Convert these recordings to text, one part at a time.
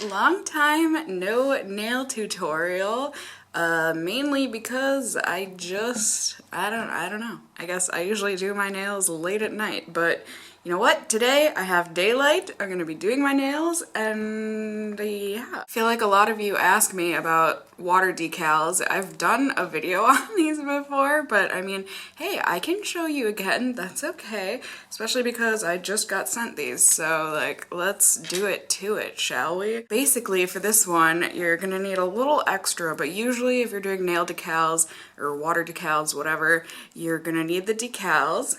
Long time no nail tutorial. Mainly because I don't know. I guess I usually do my nails late at night, but you know what? Today I have daylight. I'm gonna be doing my nails, and yeah. I feel like a lot of you ask me about water decals. I've done a video on these before, but I mean, hey, I can show you again. That's okay, especially because I just got sent these. So like, let's do it to it, shall we? Basically, for this one, you're gonna need a little extra, but usually if you're doing nail decals or water decals, whatever, you're gonna need the decals,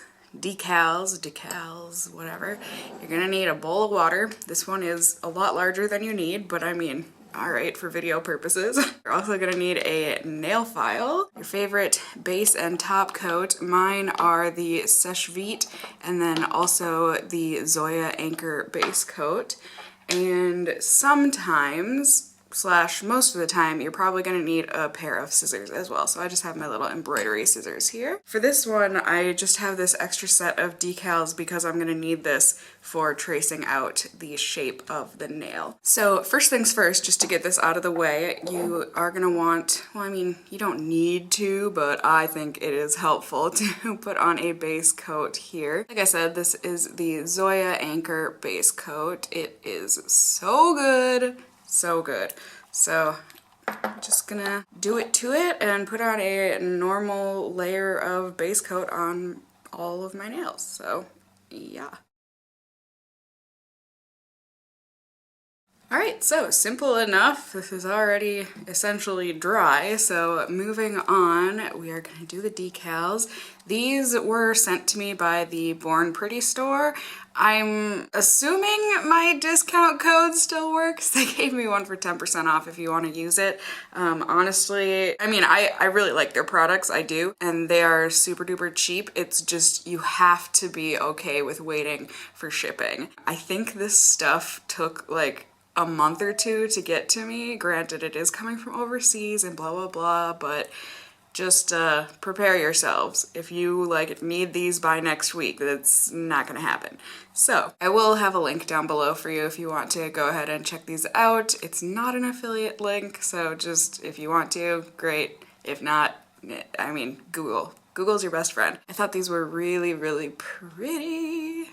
whatever. You're gonna need a bowl of water. This one is a lot larger than you need, but I mean, all right, for video purposes. You're also gonna need a nail file, your favorite base and top coat. Mine are the Seche Vite and then also the Zoya Anchor base coat. And sometimes, slash most of the time, you're probably gonna need a pair of scissors as well. So I just have my little embroidery scissors here. For this one, I just have this extra set of decals because I'm gonna need this for tracing out the shape of the nail. So first things first, just to get this out of the way, you are gonna want, well, I mean, you don't need to, but I think it is helpful to put on a base coat here. Like I said, this is the Zoya Anchor base coat. It is so good. So good. So I'm just gonna do it to it and put on a normal layer of base coat on all of my nails. So yeah. Alright, so simple enough. This is already essentially dry, so moving on, we are going to do the decals. These were sent to me by the Born Pretty store. I'm assuming my discount code still works. They gave me one for 10% off if you want to use it. Honestly, I mean, I really like their products, I do, and they are super duper cheap. It's just you have to be okay with waiting for shipping. I think this stuff took like a month or two to get to me. Granted, it is coming from overseas and blah blah blah, but just prepare yourselves. If you like need these by next week, that's not gonna happen. So I will have a link down below for you if you want to go ahead and check these out. It's not an affiliate link, so just if you want to, great. If not, I mean, Google's your best friend. I thought these were really, really pretty.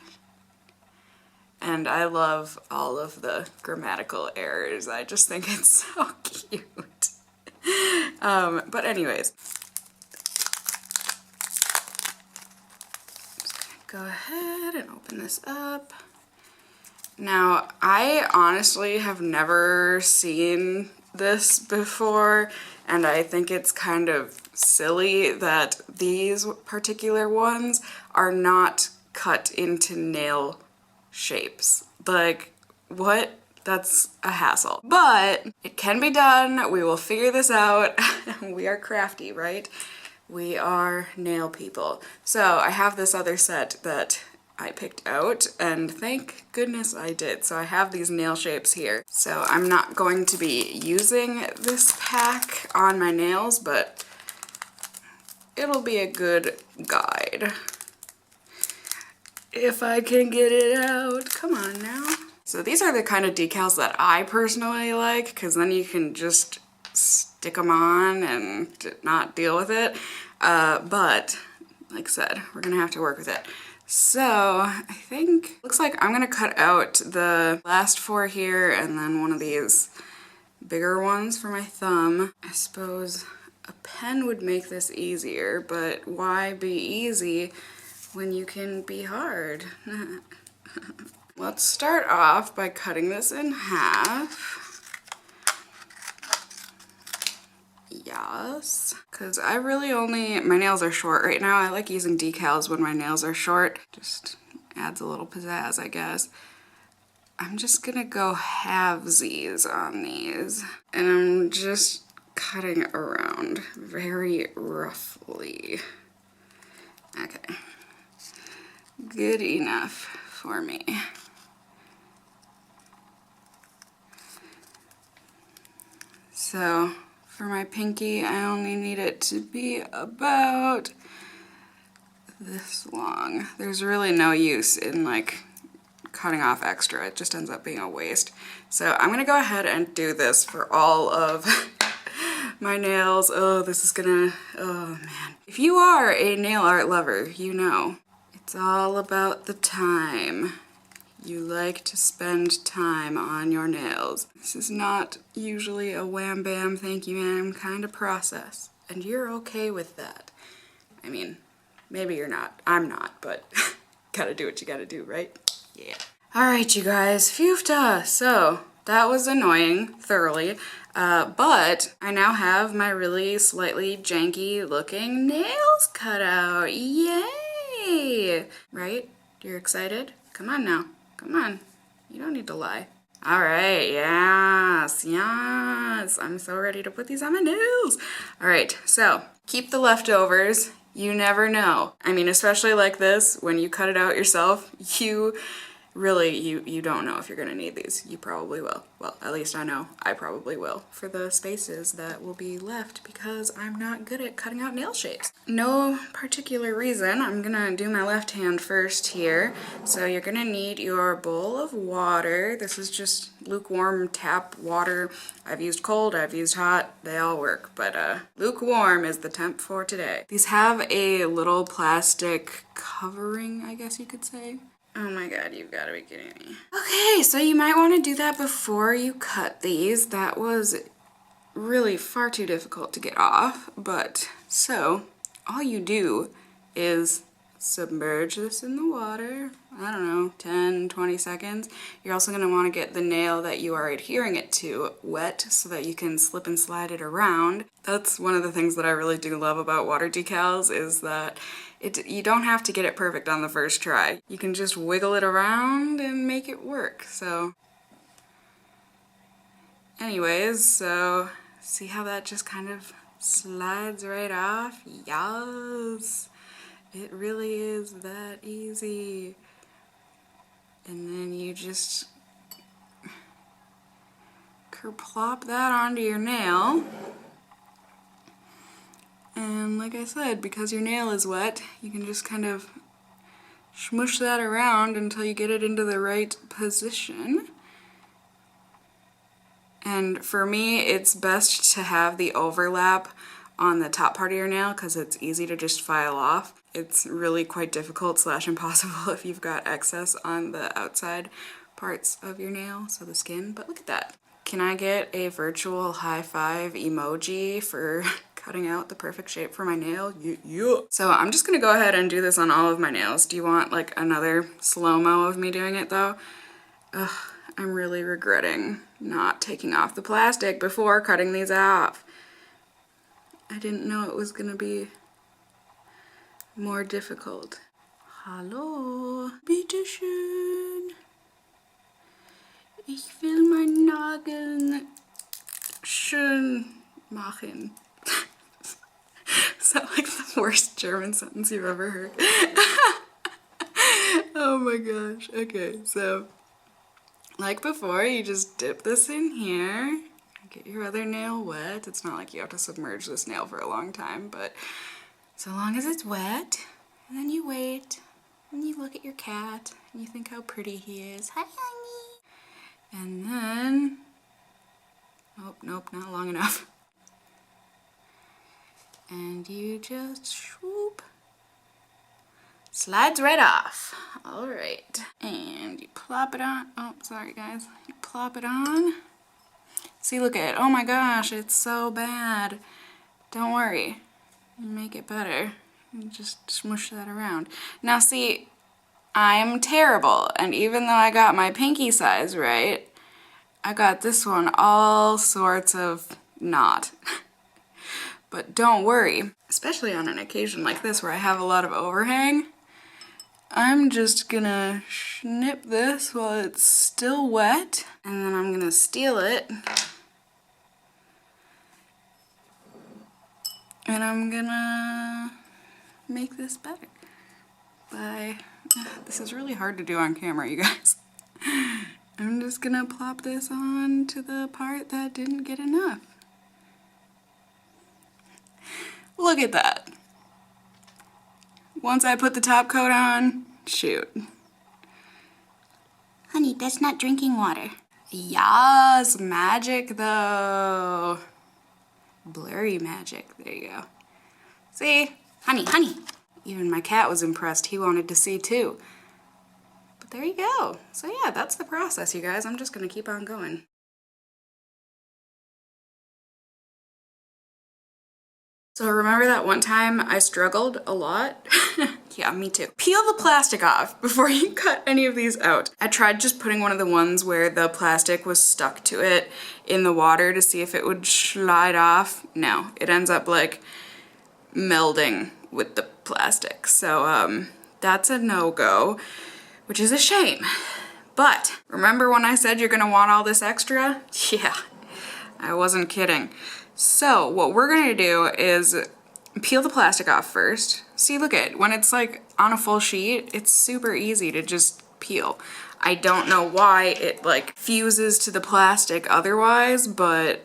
And I love all of the grammatical errors. I just think it's so cute. But anyways, just gonna go ahead and open this up. Now, I honestly have never seen this before, and I think it's kind of silly that these particular ones are not cut into nail shapes. Like, what? That's a hassle. But it can be done. We will figure this out. We are crafty, right? We are nail people. So I have this other set that I picked out, and thank goodness I did. So I have these nail shapes here. So I'm not going to be using this pack on my nails, but it'll be a good guide. If I can get it out. Come on now. So these are the kind of decals that I personally like, because then you can just stick them on and not deal with it. But like I said, we're gonna have to work with it. So I think, looks like I'm gonna cut out the last four here and then one of these bigger ones for my thumb. I suppose a pen would make this easier, but why be easy when you can be hard? Let's start off by cutting this in half. Yes, because I really only, my nails are short right now. I like using decals when my nails are short. Just adds a little pizzazz, I guess. I'm just gonna go halvesies on these, and I'm just cutting around very roughly. Okay. Good enough for me. So for my pinky, I only need it to be about this long. There's really no use in like cutting off extra. It just ends up being a waste. So I'm gonna go ahead and do this for all of my nails. Oh, this is gonna, oh man. If you are a nail art lover, you know, it's all about the time. You like to spend time on your nails. This is not usually a wham bam, thank you ma'am kind of process. And you're okay with that. I mean, maybe you're not. I'm not, but gotta do what you gotta do, right? Yeah. Alright, you guys, phew-ta. So, that was annoying, thoroughly. But I now have my really slightly janky looking nails cut out. Yay! Right? You're excited? Come on now. Come on. You don't need to lie. Alright, yes, yes. I'm so ready to put these on my nails. Alright, so keep the leftovers. You never know. I mean, especially like this, when you cut it out yourself, you really, you don't know if you're gonna need these. You probably will. Well, at least I know I probably will for the spaces that will be left because I'm not good at cutting out nail shapes. No particular reason. I'm gonna do my left hand first here. So you're gonna need your bowl of water. This is just lukewarm tap water. I've used cold, I've used hot, they all work, but lukewarm is the temp for today. These have a little plastic covering, I guess you could say. Oh my god, you've got to be kidding me. Okay, so you might want to do that before you cut these. That was really far too difficult to get off, but so all you do is submerge this in the water, I don't know, 10, 20 seconds. You're also going to want to get the nail that you are adhering it to wet so that you can slip and slide it around. That's one of the things that I really do love about water decals is that you don't have to get it perfect on the first try. You can just wiggle it around and make it work. So anyways, so see how that just kind of slides right off? Yes! It really is that easy. And then you just kerplop that onto your nail. And like I said, because your nail is wet, you can just kind of smush that around until you get it into the right position. And for me, it's best to have the overlap on the top part of your nail because it's easy to just file off. It's really quite difficult / impossible if you've got excess on the outside parts of your nail, so the skin, but look at that. Can I get a virtual high five emoji for cutting out the perfect shape for my nail? Yeah. So I'm just gonna go ahead and do this on all of my nails. Do you want like another slow-mo of me doing it though? Ugh, I'm really regretting not taking off the plastic before cutting these off. I didn't know it was gonna be more difficult. Hallo, bitteschön. Ich will mein Nageln schön machen. Is that like the worst German sentence you've ever heard? Oh my gosh. Okay, so like before, you just dip this in here. Get your other nail wet. It's not like you have to submerge this nail for a long time, but so long as it's wet, and then you wait, and you look at your cat, and you think how pretty he is. Hi, honey. And then, oh, nope, not long enough. And you just swoop. Slides right off. All right. And you plop it on. Oh, sorry guys. You plop it on. See, look at it. Oh my gosh, it's so bad. Don't worry. You make it better. You just smush that around. Now see, I'm terrible, and even though I got my pinky size right, I got this one all sorts of not. But don't worry, especially on an occasion like this where I have a lot of overhang, I'm just gonna snip this while it's still wet, and then I'm gonna steal it, and I'm gonna make this better by, this is really hard to do on camera, you guys. I'm just gonna plop this on to the part that didn't get enough. Look at that. Once I put the top coat on, shoot. Honey, that's not drinking water. Yes, magic though. Blurry magic, there you go. See? Honey, honey. Even my cat was impressed. He wanted to see too. But there you go. So yeah, that's the process, you guys. I'm just gonna keep on going. So remember that one time I struggled a lot? Yeah, me too. Peel the plastic off before you cut any of these out. I tried just putting one of the ones where the plastic was stuck to it in the water to see if it would slide off. No, it ends up like melding with the plastic. So that's a no-go, which is a shame. But remember when I said you're gonna want all this extra? Yeah, I wasn't kidding. So what we're gonna do is peel the plastic off first. See, look at, when it's like on a full sheet, it's super easy to just peel. I don't know why it like fuses to the plastic otherwise, but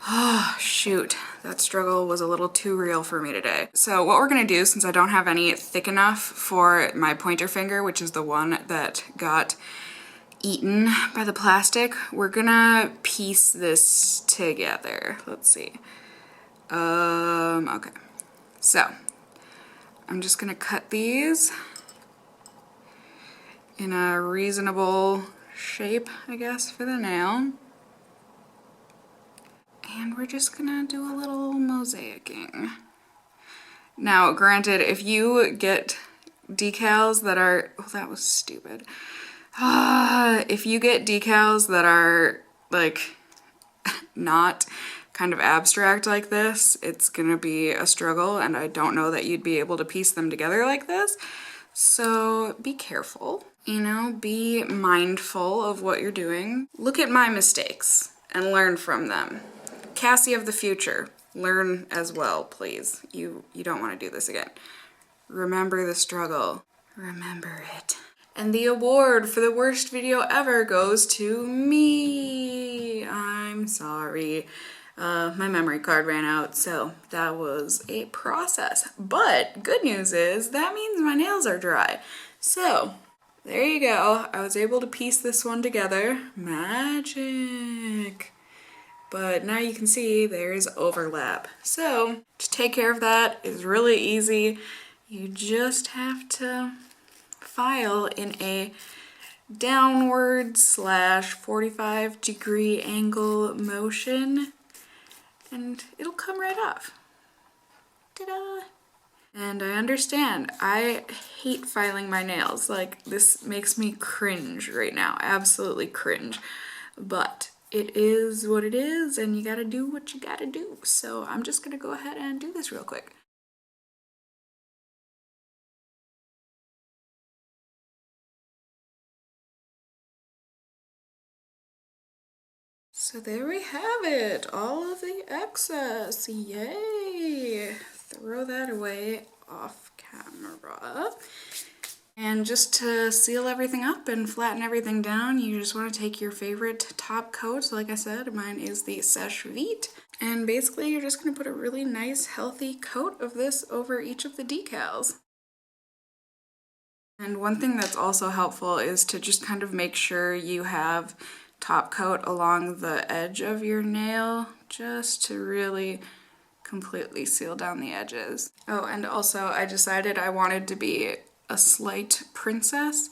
oh shoot, that struggle was a little too real for me today. So what we're gonna do, since I don't have any thick enough for my pointer finger, which is the one that got eaten by the plastic, we're gonna piece this together. Let's see. Okay. So I'm just gonna cut these in a reasonable shape, I guess, for the nail. And we're just gonna do a little mosaicing. Now, granted, if you get decals that are, oh, that was stupid. If you get decals that are like not kind of abstract like this, it's gonna be a struggle, and I don't know that you'd be able to piece them together like this. So be careful, you know, be mindful of what you're doing. Look at my mistakes and learn from them. Cassie of the future, learn as well, please. You don't want to do this again. Remember the struggle. Remember it. And the award for the worst video ever goes to me. I'm sorry. My memory card ran out, so that was a process. But good news is that means my nails are dry. So there you go. I was able to piece this one together. Magic. But now you can see there's overlap. So to take care of that is really easy. You just have to file in a downward / 45-degree angle motion, and it'll come right off. Ta-da! And I understand, I hate filing my nails. Like, this makes me cringe right now, absolutely cringe. But it is what it is, and you gotta do what you gotta do. So I'm just gonna go ahead and do this real quick. So there we have it, all of the excess, yay! Throw that away off camera. And just to seal everything up and flatten everything down, you just want to take your favorite top coat. Like I said, mine is the Sèche Vite. And basically you're just going to put a really nice healthy coat of this over each of the decals. And one thing that's also helpful is to just kind of make sure you have top coat along the edge of your nail, just to really completely seal down the edges. Oh, and also I decided I wanted to be a slight princess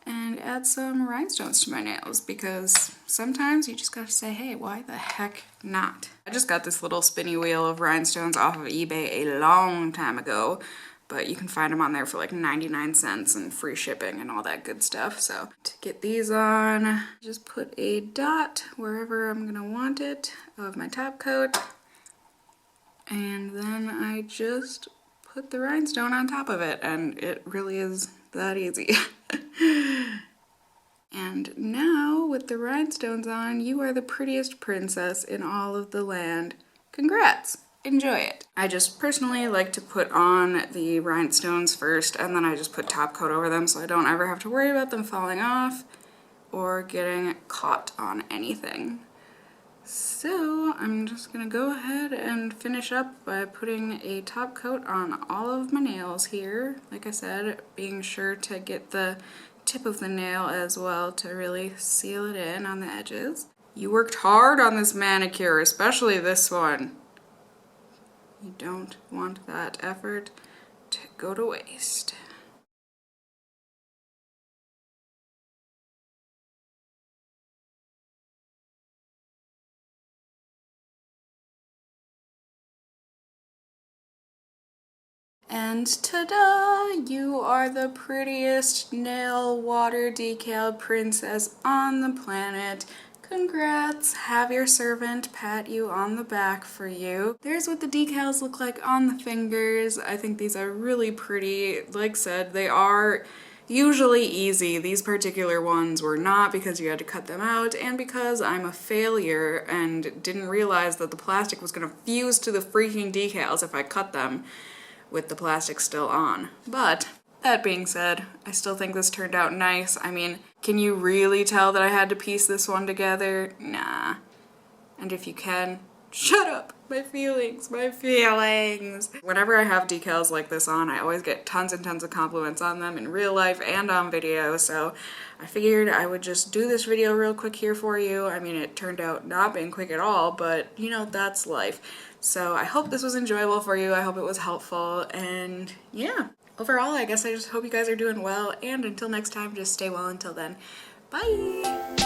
and add some rhinestones to my nails, because sometimes you just gotta say, hey, why the heck not? I just got this little spinny wheel of rhinestones off of eBay a long time ago, but you can find them on there for like 99 cents and free shipping and all that good stuff. So to get these on, just put a dot wherever I'm gonna want it of my top coat, and then I just put the rhinestone on top of it, and it really is that easy. And now with the rhinestones on, you are the prettiest princess in all of the land. Congrats! Enjoy it. I just personally like to put on the rhinestones first, and then I just put top coat over them so I don't ever have to worry about them falling off or getting caught on anything. So I'm just gonna go ahead and finish up by putting a top coat on all of my nails here. Like I said, being sure to get the tip of the nail as well to really seal it in on the edges. You worked hard on this manicure, especially this one. You don't want that effort to go to waste. And ta-da! You are the prettiest nail water decal princess on the planet. Congrats! Have your servant pat you on the back for you. There's what the decals look like on the fingers. I think these are really pretty. Like said, they are usually easy. These particular ones were not because you had to cut them out and because I'm a failure and didn't realize that the plastic was gonna fuse to the freaking decals if I cut them with the plastic still on. But that being said, I still think this turned out nice. I mean, can you really tell that I had to piece this one together? Nah. And if you can, shut up! My feelings, my feelings! Whenever I have decals like this on, I always get tons and tons of compliments on them in real life and on video, so I figured I would just do this video real quick here for you. I mean, it turned out not being quick at all, but you know, that's life. So I hope this was enjoyable for you. I hope it was helpful, and yeah. Overall, I guess I just hope you guys are doing well, and until next time, just stay well until then. Bye!